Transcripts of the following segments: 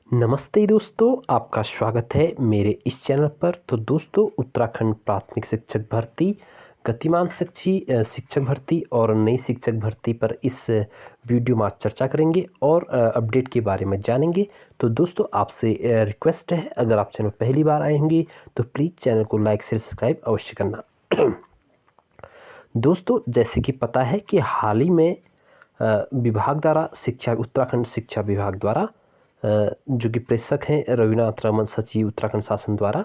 नमस्ते दोस्तों, आपका स्वागत है मेरे इस चैनल पर। तो दोस्तों, उत्तराखंड प्राथमिक शिक्षक भर्ती, गतिमान शिक्षक भर्ती और नई शिक्षक भर्ती पर इस वीडियो में आज चर्चा करेंगे और अपडेट के बारे में जानेंगे। तो दोस्तों, आपसे रिक्वेस्ट है, अगर आप चैनल पहली बार आए होंगे तो प्लीज़ चैनल को लाइक शेयर सब्सक्राइब अवश्य करना। दोस्तों, जैसे कि पता है कि हाल ही में विभाग द्वारा उत्तराखंड शिक्षा विभाग द्वारा जो कि प्रेषक हैं रविनाथ रमन सचिव उत्तराखंड शासन द्वारा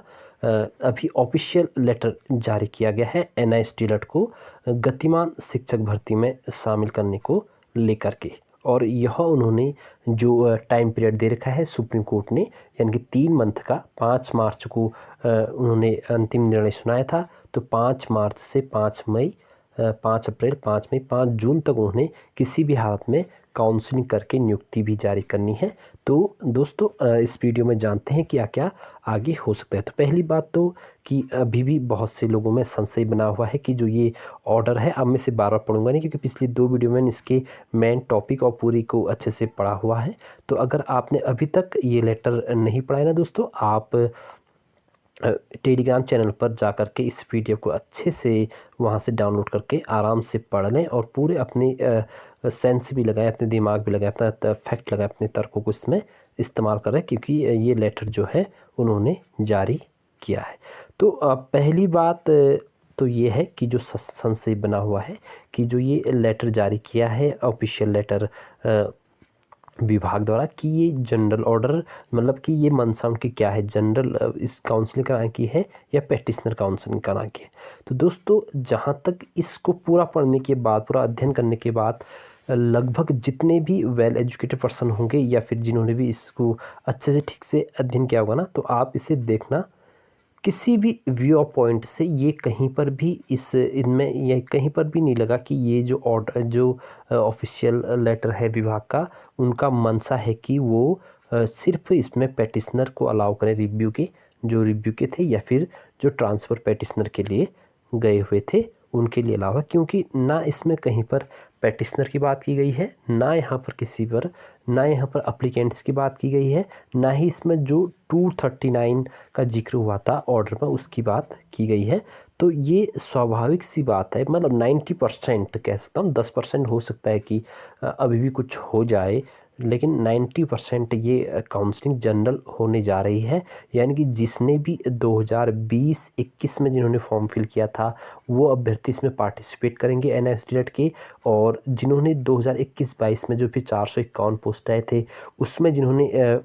अभी ऑफिशियल लेटर जारी किया गया है NIST को गतिमान शिक्षक भर्ती में शामिल करने को लेकर के। और यह उन्होंने जो टाइम पीरियड दे रखा है सुप्रीम कोर्ट ने, यानी कि 3 मंथ का 5 मार्च को उन्होंने अंतिम निर्णय सुनाया था। तो 5 मार्च से 5 मई 5 अप्रैल 5 मई 5 जून तक उन्हें किसी भी हालत में काउंसलिंग करके नियुक्ति भी जारी करनी है। तो दोस्तों, इस वीडियो में जानते हैं क्या क्या आगे हो सकता है। तो पहली बात तो कि अभी भी बहुत से लोगों में संशय बना हुआ है कि जो ये ऑर्डर है, अब मैं इसे बार बार पढ़ूंगा नहीं क्योंकि पिछली 2 वीडियो में इसके मेन टॉपिक और पूरी को अच्छे से पढ़ा हुआ है। तो अगर आपने अभी तक ये लेटर नहीं पढ़ा है ना दोस्तों, आप टेलीग्राम चैनल पर जा कर के इस पीडीएफ को अच्छे से वहाँ से डाउनलोड करके आराम से पढ़ लें और पूरे अपने सेंस भी लगाएं, अपने दिमाग भी लगाएं, अपना फैक्ट लगाएं, अपने तर्कों को इसमें इस्तेमाल करें क्योंकि ये लेटर जो है उन्होंने जारी किया है। तो पहली बात तो ये है कि जो संशय बना हुआ है कि जो ये लेटर जारी किया है ऑफिशियल लेटर विभाग द्वारा, कि ये जनरल ऑर्डर मतलब कि ये मंशा उनकी क्या है, जनरल इस काउंसलिंग कराने की है या पेटिशनर काउंसलिंग कराने की है। तो दोस्तों, जहाँ तक इसको पूरा पढ़ने के बाद, पूरा अध्ययन करने के बाद लगभग जितने भी वेल एजुकेटेड पर्सन होंगे या फिर जिन्होंने भी इसको अच्छे से ठीक से अध्ययन किया होगा ना, तो आप इसे देखना किसी भी व्यू पॉइंट से ये कहीं पर भी इनमें ये कहीं पर भी नहीं लगा कि ये जो ऑर्डर जो ऑफिशियल लेटर है विभाग का, उनका मंशा है कि वो सिर्फ इसमें पेटिशनर को अलाउ करें, रिव्यू के थे या फिर जो ट्रांसफ़र पेटिशनर के लिए गए हुए थे उनके लिए अलावा, क्योंकि ना इसमें कहीं पर पेटिशनर की बात की गई है, ना यहाँ पर अप्लीकेंट्स की बात की गई है, ना ही इसमें जो 239 का जिक्र हुआ था ऑर्डर में उसकी बात की गई है। तो ये स्वाभाविक सी बात है, मतलब 90% कह सकता हूँ, 10% हो सकता है कि अभी भी कुछ हो जाए, लेकिन 90% ये काउंसलिंग जनरल होने जा रही है। यानी कि जिसने भी 2020-21 में जिन्होंने फॉर्म फिल किया था वो अभ्यर्थी इसमें पार्टिसिपेट करेंगे NIST के, और जिन्होंने 2021-22 में जो फिर 451 पोस्ट आए थे उसमें जिन्होंने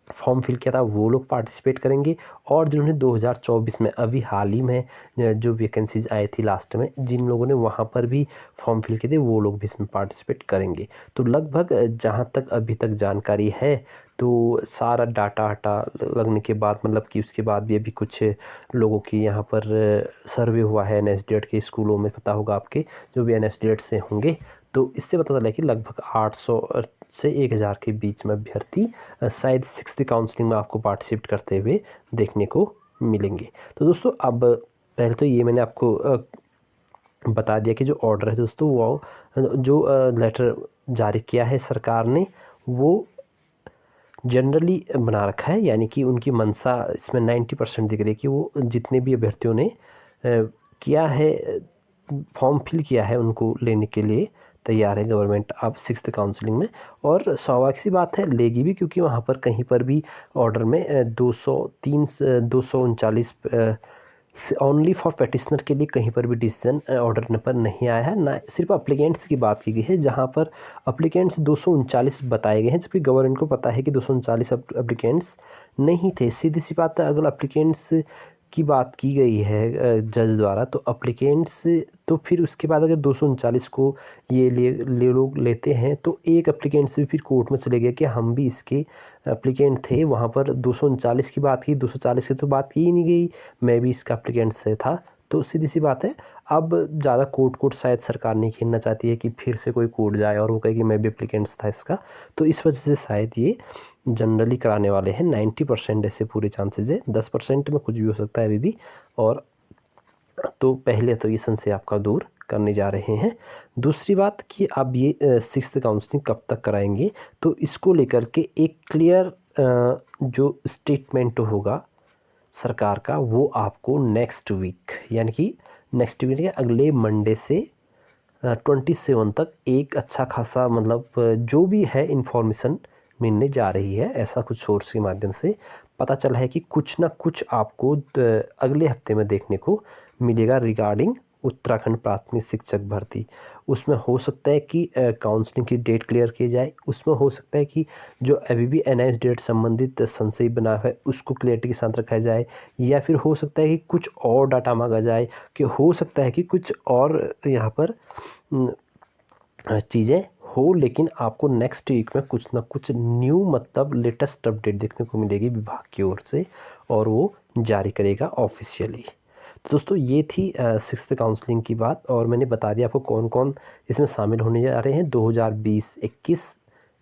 फॉर्म फिल किया था वो लोग पार्टिसिपेट करेंगे, और जिन्होंने 2024 में अभी हाल ही में जो वैकेंसीज आई थी लास्ट में, जिन लोगों ने वहाँ पर भी फॉर्म फिल किए थे वो लोग भी इसमें पार्टिसिपेट करेंगे। तो लगभग जहाँ तक अभी तक जानकारी है, तो सारा डाटा लगने के बाद, मतलब कि उसके बाद भी अभी कुछ लोगों की यहाँ पर सर्वे हुआ है NIST के स्कूलों में, पता होगा आपके जो भी NIST से होंगे, तो इससे पता चला कि लगभग 800 से 1000 के बीच में अभ्यर्थी शायद 6th काउंसलिंग में आपको पार्टिसिपेट करते हुए देखने को मिलेंगे। तो दोस्तों, अब पहले तो ये मैंने आपको बता दिया कि जो ऑर्डर है दोस्तों, वो जो लेटर जारी किया है सरकार ने वो जनरली बना रखा है, यानी कि उनकी मंशा इसमें 90% दिख रही है कि वो जितने भी अभ्यर्थियों ने किया है, फॉर्म फिल किया है, उनको लेने के लिए तैयार है गवर्नमेंट अब 6th काउंसलिंग में। और स्वाभाविक सी बात है, लेगी भी, क्योंकि वहाँ पर कहीं पर भी ऑर्डर में 239 ओनली फॉर पेटिशनर के लिए कहीं पर भी डिसीजन ऑर्डर पर नहीं आया है। ना सिर्फ अप्लीकेंट्स की बात की गई है, जहाँ पर अप्लीकेंट्स 239 बताए गए हैं, जबकि गवर्नमेंट को पता है कि 239 अप्लीकेंट्स नहीं थे। सीधी सी बात है, अगर अप्लीकेंट्स की बात की गई है जज द्वारा, तो अप्लीकेंट्स, तो फिर उसके बाद अगर 239 को ये ले लोग लेते हैं, तो एक एप्लीकेंट से भी फिर कोर्ट में चले गए कि हम भी इसके एप्लीकेंट थे, वहाँ पर 239 की बात की, 240 की तो बात की ही नहीं गई, मैं भी इसका एप्लीकेंट से था। तो सीधी सी बात है, अब ज़्यादा कोर्ट शायद सरकार नहीं खेलना चाहती है कि फिर से कोई कोर्ट जाए और वो कहे कि मैं भी एप्लीकेंट्स था इसका। तो इस वजह से शायद ये जनरली कराने वाले हैं। 90% ऐसे पूरे चांसेस है, 10% में कुछ भी हो सकता है अभी भी। और तो पहले तो ये संशय आपका दूर करने जा रहे हैं। दूसरी बात कि अब ये 6th काउंसलिंग कब तक कराएंगे, तो इसको लेकर के एक क्लियर जो स्टेटमेंट होगा सरकार का वो आपको नेक्स्ट वीक, यानी कि नेक्स्ट वीक के अगले मंडे से 27 तक एक अच्छा खासा मतलब जो भी है इन्फॉर्मेशन मिलने जा रही है। ऐसा कुछ सोर्स के माध्यम से पता चला है कि कुछ ना कुछ आपको अगले हफ्ते में देखने को मिलेगा रिगार्डिंग उत्तराखंड प्राथमिक शिक्षक भर्ती। उसमें हो सकता है कि काउंसलिंग की डेट क्लियर की जाए, उसमें हो सकता है कि जो अभी भी एनआईएस डेट संबंधित संशय बना है उसको क्लियरिटी के साथ रखा जाए, या फिर हो सकता है कि कुछ और डाटा मांगा जाए, कि हो सकता है कि कुछ और यहाँ पर चीज़ें हो। लेकिन आपको नेक्स्ट वीक में कुछ ना कुछ न्यू मतलब लेटेस्ट अपडेट देखने को मिलेगी विभाग की ओर से, और वो जारी करेगा ऑफिशियली। तो दोस्तों ये थी सिक्स्थ काउंसलिंग की बात, और मैंने बता दिया आपको कौन कौन इसमें शामिल होने जा रहे हैं 2020-21,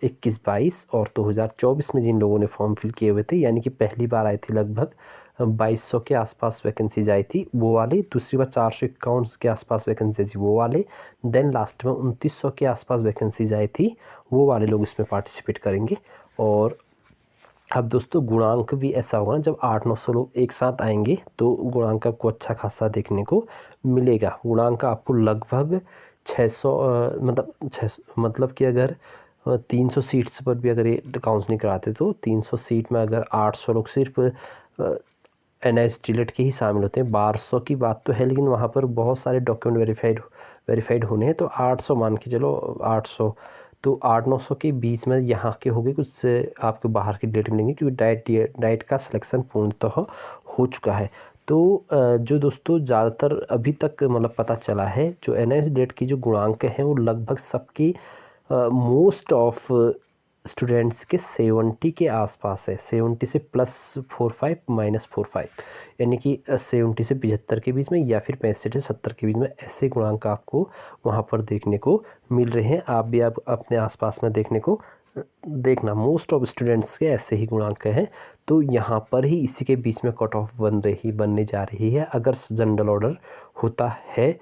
21-22 और 2024 में जिन लोगों ने फॉर्म फिल किए हुए थे, यानी कि पहली बार आई थी लगभग 2200 के आसपास वैकेंसीज आई थी वो वाले, दूसरी बार 451 के आसपास वैकेंसी थी वो वाले, देन लास्ट में 2900 के आसपास वैकेंसीज आई थी वो वाले लोग इसमें पार्टिसिपेट करेंगे। और अब दोस्तों गुणांक भी ऐसा होगा ना, जब 800-900 लोग एक साथ आएंगे तो गुणांक आपको अच्छा खासा देखने को मिलेगा। गुणांक आपको लगभग 600 मतलब कि अगर 300 सीट्स पर भी अगर ये काउंसलिंग कराते तो 300 सीट में अगर 800 लोग सिर्फ एनआईएस डिलेट के ही शामिल होते हैं। 1200 की बात तो है लेकिन वहाँ पर बहुत सारे डॉक्यूमेंट वेरीफाइड होने हैं, तो 800 मान के चलो 800, तो 800-900 के बीच में यहाँ के होंगे, कुछ आपको बाहर की डेट मिलेंगे क्योंकि डाइट का सिलेक्शन पूर्णतः हो चुका है। तो जो दोस्तों ज़्यादातर अभी तक मतलब पता चला है, जो एनआईएस डेट की जो गुणांक हैं वो लगभग सबकी मोस्ट ऑफ स्टूडेंट्स के 70 के आसपास है। 70 से +45 -45, यानी कि 70 से 75 के बीच में, या फिर 65 से 70 के बीच में, ऐसे गुणांक आपको वहाँ पर देखने को मिल रहे हैं। आप भी आप अपने आसपास में देखना मोस्ट ऑफ स्टूडेंट्स के ऐसे ही गुणांक हैं। तो यहाँ पर ही इसी के बीच में कट ऑफ बनने जा रही है अगर जनरल ऑर्डर होता है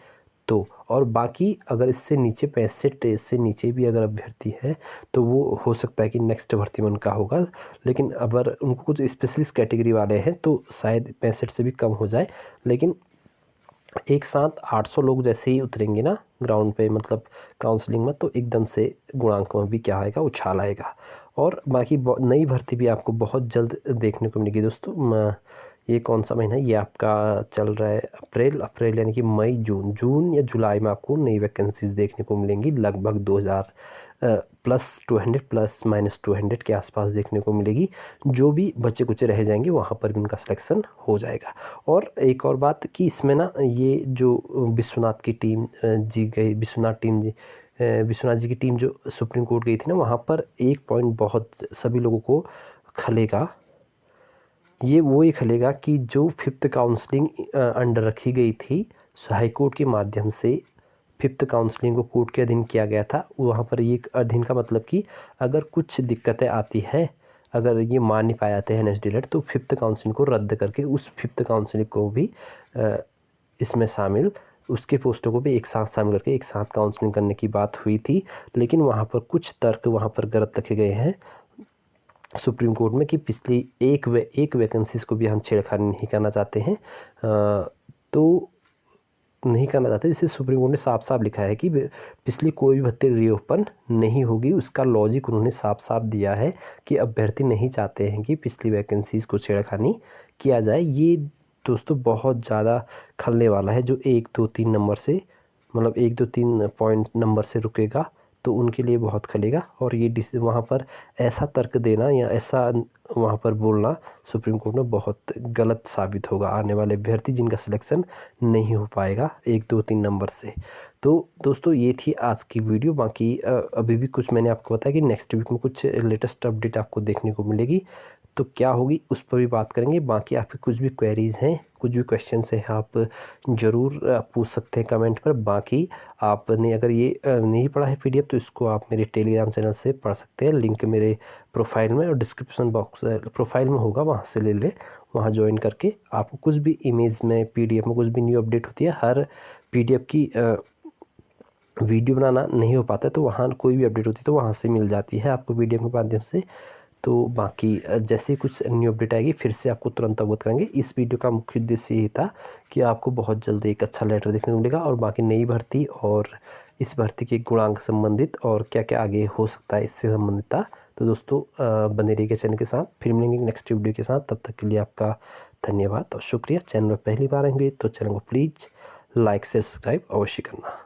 तो। और बाकी अगर इससे नीचे 65 से नीचे भी अगर अभ्यर्थी है तो वो हो सकता है कि नेक्स्ट भर्ती में उनका होगा, लेकिन अगर उनको कुछ स्पेशलिस्ट कैटेगरी वाले हैं तो शायद 65 से भी कम हो जाए। लेकिन एक साथ 800 लोग जैसे ही उतरेंगे ना ग्राउंड पे मतलब काउंसलिंग में, तो एकदम से गुणांक में भी क्या आएगा, उछाल आएगा। और बाकी नई भर्ती भी आपको बहुत जल्द देखने को मिलेगी दोस्तों। ये कौन सा महीना है, ये आपका चल रहा है अप्रैल यानी कि मई जून या जुलाई में आपको नई वैकेंसीज देखने को मिलेंगी। लगभग 2000 +200 ±200 के आसपास देखने को मिलेगी। जो भी बच्चे कुछ रह जाएंगे वहाँ पर भी उनका सिलेक्शन हो जाएगा। और एक और बात कि इसमें ना ये जो विश्वनाथ की टीम विश्वनाथ जी की टीम जो सुप्रीम कोर्ट गई थी ना, वहाँ पर एक पॉइंट बहुत सभी लोगों को खलेगा, ये खलेगा कि जो फिफ्थ काउंसलिंग अंडर रखी गई थी हाई कोर्ट के माध्यम से, फिफ्थ काउंसलिंग को कोर्ट के अधीन किया गया था, वहाँ पर ये अधीन का मतलब कि अगर कुछ दिक्कतें आती हैं, अगर ये मान नहीं पाए जाते हैं एनआईएस डिलेट, तो फिफ्थ काउंसलिंग को रद्द करके उस फिफ्थ काउंसलिंग को भी इसमें शामिल, उसके पोस्टों को भी एक साथ शामिल करके एक साथ काउंसलिंग करने की बात हुई थी। लेकिन वहाँ पर कुछ तर्क वहाँ पर गलत रखे गए हैं सुप्रीम कोर्ट में कि पिछली एक वैकेंसीज़ को भी हम छेड़खानी नहीं करना चाहते हैं, तो नहीं करना चाहते। जिसे सुप्रीम कोर्ट ने साफ साफ लिखा है कि पिछली कोई भी भर्ती रीओपन नहीं होगी। उसका लॉजिक उन्होंने साफ साफ दिया है कि अभ्यर्थी नहीं चाहते हैं कि पिछली वैकेंसीज़ को छेड़खानी किया जाए। ये दोस्तों बहुत ज़्यादा खलने वाला है। जो 1 2 3 नंबर से मतलब 1 2 3 पॉइंट नंबर से रुकेगा तो उनके लिए बहुत खलेगा। और ये वहाँ पर ऐसा तर्क देना या ऐसा वहाँ पर बोलना सुप्रीम कोर्ट में बहुत गलत साबित होगा आने वाले अभ्यर्थी जिनका सिलेक्शन नहीं हो पाएगा 1 2 3 नंबर से। तो दोस्तों ये थी आज की वीडियो। बाकी अभी भी कुछ मैंने आपको बताया कि नेक्स्ट वीक में कुछ लेटेस्ट अपडेट आपको देखने को मिलेगी, तो क्या होगी उस पर भी बात करेंगे। बाकी आपके कुछ भी क्वेरीज़ हैं, कुछ भी क्वेश्चंस हैं, आप ज़रूर पूछ सकते हैं कमेंट पर। बाकी आपने अगर ये नहीं पढ़ा है पीडीएफ तो इसको आप मेरे टेलीग्राम चैनल से पढ़ सकते हैं। लिंक मेरे प्रोफाइल में और डिस्क्रिप्शन बॉक्स प्रोफाइल में होगा, वहाँ से ले लें। वहाँ ज्वाइन करके आपको कुछ भी इमेज में पीडीएफ में कुछ भी न्यू अपडेट होती है, हर पीडीएफ की वीडियो बनाना नहीं हो पाता है तो वहाँ कोई भी अपडेट होती है तो वहाँ से मिल जाती है आपको वीडियो के माध्यम से। तो बाकी जैसे ही कुछ न्यू अपडेट आएगी फिर से आपको तुरंत अवगत करेंगे। इस वीडियो का मुख्य उद्देश्य यही था कि आपको बहुत जल्द एक अच्छा लेटर देखने को मिलेगा और बाकी नई भर्ती और इस भर्ती के गुणांक संबंधित और क्या क्या आगे हो सकता है इससे संबंधित था। तो दोस्तों बने रहिएगा चैनल के साथ, फिर मिलेंगे नेक्स्ट वीडियो के साथ। तब तक के लिए आपका धन्यवाद और शुक्रिया। चैनल में पहली बार आएंगे तो चैनल को प्लीज़ लाइक से सब्सक्राइब अवश्य करना।